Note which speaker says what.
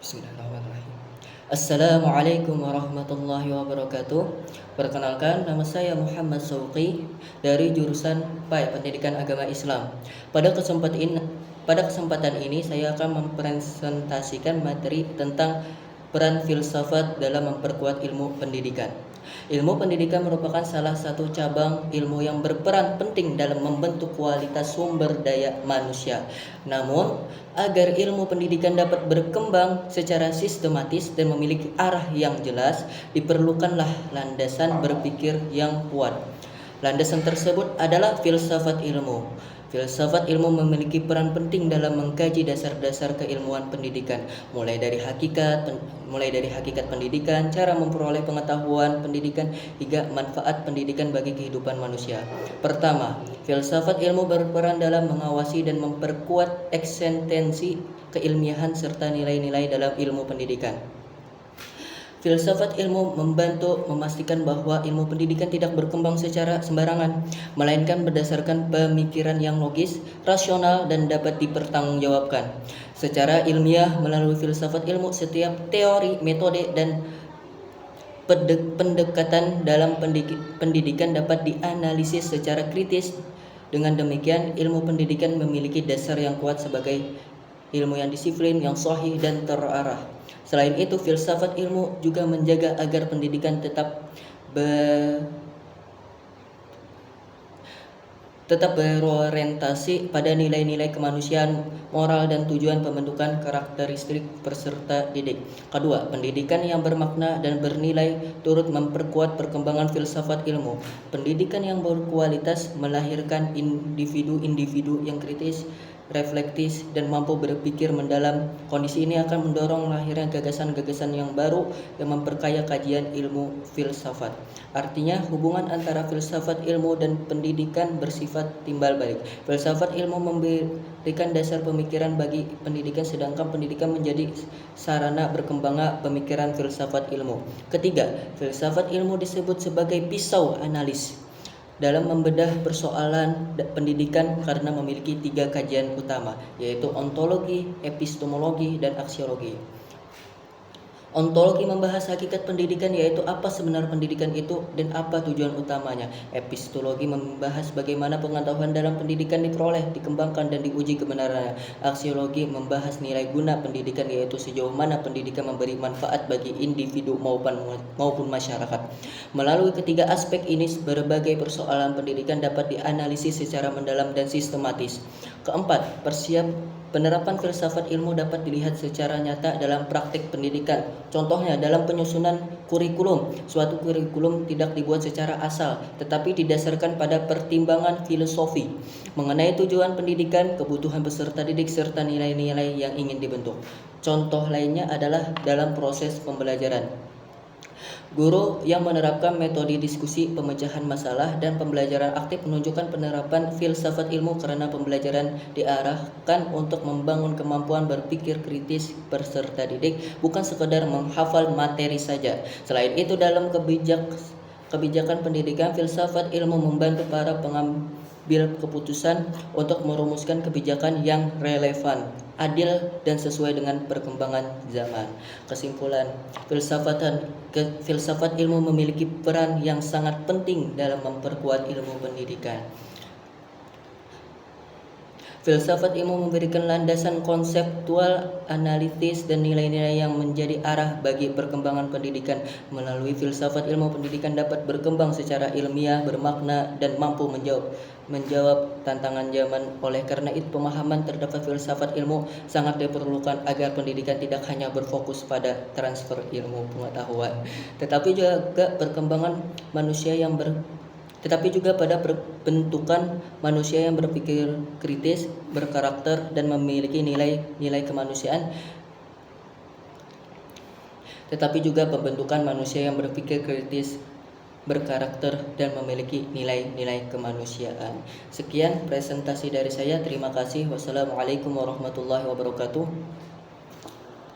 Speaker 1: Bismillahirrahmanirrahim. Assalamualaikum warahmatullahi wabarakatuh. Perkenalkan, nama saya Muhammad Sauqi dari jurusan PAI Pendidikan Agama Islam. Pada kesempatan ini saya akan mempresentasikan materi tentang peran filsafat dalam memperkuat ilmu pendidikan. Ilmu pendidikan merupakan salah satu cabang ilmu yang berperan penting dalam membentuk kualitas sumber daya manusia. Namun, agar ilmu pendidikan dapat berkembang secara sistematis dan memiliki arah yang jelas, diperlukanlah landasan berpikir yang kuat. Landasan tersebut adalah filsafat ilmu. Filsafat ilmu memiliki peran penting dalam mengkaji dasar-dasar keilmuan pendidikan, mulai dari hakikat pendidikan, cara memperoleh pengetahuan pendidikan, hingga manfaat pendidikan bagi kehidupan manusia. Pertama, filsafat ilmu berperan dalam mengawasi dan memperkuat eksistensi keilmiahan serta nilai-nilai dalam ilmu pendidikan. Filsafat ilmu membantu memastikan bahwa ilmu pendidikan tidak berkembang secara sembarangan, melainkan berdasarkan pemikiran yang logis, rasional, dan dapat dipertanggungjawabkan. Secara ilmiah, melalui filsafat ilmu, setiap teori, metode, dan pendekatan dalam pendidikan dapat dianalisis secara kritis. Dengan demikian, ilmu pendidikan memiliki dasar yang kuat sebagai ilmu yang disiplin, yang sahih, dan terarah. Selain itu, filsafat ilmu juga menjaga agar pendidikan tetap berorientasi pada nilai-nilai kemanusiaan, moral, dan tujuan pembentukan karakteristik peserta didik. Kedua, pendidikan yang bermakna dan bernilai turut memperkuat perkembangan filsafat ilmu. Pendidikan yang berkualitas melahirkan individu-individu yang kritis, reflektif, dan mampu berpikir mendalam. Kondisi ini akan mendorong lahirnya gagasan-gagasan yang baru yang memperkaya kajian ilmu filsafat. Artinya, hubungan antara filsafat ilmu dan pendidikan bersifat timbal balik. Filsafat ilmu memberikan dasar pemikiran bagi pendidikan, sedangkan pendidikan menjadi sarana berkembangnya pemikiran filsafat ilmu. Ketiga, filsafat ilmu disebut sebagai pisau analis dalam membedah persoalan pendidikan karena memiliki 3 kajian utama, yaitu ontologi, epistemologi, dan aksiologi. Ontologi membahas hakikat pendidikan, yaitu apa sebenarnya pendidikan itu dan apa tujuan utamanya. Epistemologi membahas bagaimana pengetahuan dalam pendidikan diperoleh, dikembangkan, dan diuji kebenarannya. Aksiologi membahas nilai guna pendidikan, yaitu sejauh mana pendidikan memberi manfaat bagi individu maupun masyarakat. Melalui ketiga aspek ini, berbagai persoalan pendidikan dapat dianalisis secara mendalam dan sistematis. Keempat, penerapan filsafat ilmu dapat dilihat secara nyata dalam praktik pendidikan. Contohnya, dalam penyusunan kurikulum. Suatu kurikulum tidak dibuat secara asal, tetapi didasarkan pada pertimbangan filosofi mengenai tujuan pendidikan, kebutuhan peserta didik, serta nilai-nilai yang ingin dibentuk. Contoh lainnya adalah dalam proses pembelajaran. Guru yang menerapkan metode diskusi, pemecahan masalah, dan pembelajaran aktif menunjukkan penerapan filsafat ilmu karena pembelajaran diarahkan untuk membangun kemampuan berpikir kritis peserta didik, bukan sekedar menghafal materi saja. Selain itu, dalam kebijakan pendidikan, filsafat ilmu membantu para pengambil keputusan untuk merumuskan kebijakan yang relevan, adil, dan sesuai dengan perkembangan zaman. Kesimpulan, filsafat ilmu memiliki peran yang sangat penting dalam memperkuat ilmu pendidikan. Filsafat ilmu memberikan landasan konseptual, analitis, dan nilai-nilai yang menjadi arah bagi perkembangan pendidikan. Melalui filsafat ilmu, pendidikan dapat berkembang secara ilmiah, bermakna, dan mampu menjawab tantangan zaman. Oleh karena itu, pemahaman terhadap filsafat ilmu sangat diperlukan agar pendidikan tidak hanya berfokus pada transfer ilmu pengetahuan, tetapi juga pada bentukan manusia yang berpikir kritis, berkarakter, dan memiliki nilai-nilai kemanusiaan. Tetapi juga pembentukan manusia yang berpikir kritis, berkarakter, dan memiliki nilai-nilai kemanusiaan. Sekian presentasi dari saya. Terima kasih. Wassalamualaikum warahmatullahi wabarakatuh.